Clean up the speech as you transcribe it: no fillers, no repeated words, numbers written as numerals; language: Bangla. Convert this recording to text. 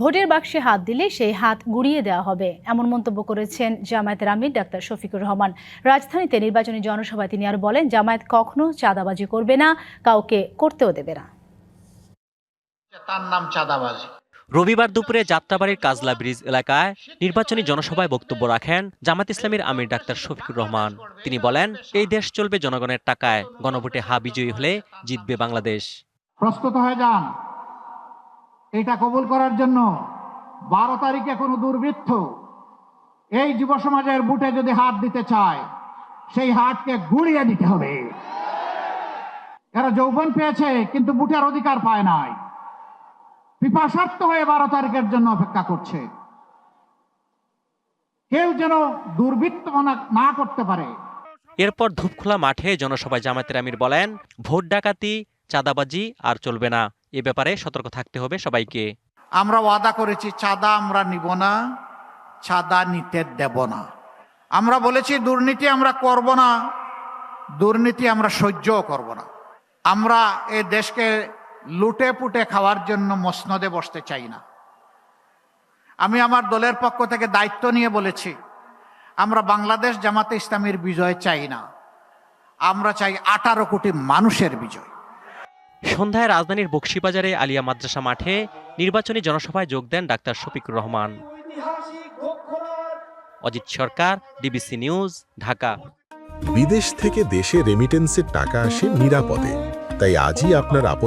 ভোটের বাক্সে হাত দিলে সেই হাত গুড়িয়ে দেওয়া হবে, এমন মন্তব্য করেছেন জামায়াতের আমির ডাক্তার শফিকুর রহমান। রাজধানীতে নির্বাচনী জনসভায় তিনি আরো বলেন, জামায়াত কখনো চাঁদাবাজি করবে না, কাউকে করতেও দেবে না। তার নাম চাঁদাবাজি। রবিবার দুপুরে যাত্রাবাড়ির কাজলা ব্রিজ এলাকায় নির্বাচনী জনসভায় বক্তব্য রাখেন জামাত ইসলামীর আমির ডাক্তার শফিকুর রহমান। তিনি বলেন, এই দেশ চলবে জনগণের টাকায়, গণভোটে হা বিজয়ী হলে জিতবে বাংলাদেশ। প্রস্তুত হয়ে যান এটা কবুল করার জন্য। 12 তারিখে কোনো দুর্বৃত্ত এই যুব সমাজের বুটে যদি হাত দিতে চায়, সেই হাতকে গুড়িয়ে দিতে হবে। এরা যৌবন পেয়েছে কিন্তু বুটের অধিকার পায় নাই, পিপাসার্থ হয়ে 12 তারিখের জন্য অপেক্ষা করছে। কেউ যেন দুর্বৃত্ত না করতে পারে। এরপর ধূপখোলা মাঠে জনসভায় জামায়াতের আমির বলেন, ভোট ডাকাতি, চাঁদাবাজি আর চলবে না। এ ব্যাপারে সতর্ক থাকতে হবে সবাইকে। আমরা ওয়াদা করেছি, চাঁদা আমরা নিব না, চাঁদা নিতে দেব না। আমরা বলেছি দুর্নীতি আমরা করব না, দুর্নীতি আমরা সহ্যও করব না। আমরা এই দেশকে লুটে পুটে খাওয়ার জন্য মসনদে বসতে চাই না। আমি আমার দলের পক্ষ থেকে দায়িত্ব নিয়ে বলেছি, আমরা বাংলাদেশ জামাতে ইসলামীর বিজয় চাই না, আমরা চাই 18 কোটি মানুষের বিজয়। সন্ধ্যায় রাজধানীর বকশীবাজারে আলিয়া মাদ্রাসা মাঠে নির্বাচনী জনসভায় যোগ দেন ডাক্তার শফিকুর রহমান। অজিত সরকার, ডিবিসি নিউজ, ঢাকা। বিদেশ থেকে দেশে রেমিটেন্সের টাকা আসে নিরাপদে, তাই আজই আপনার আপন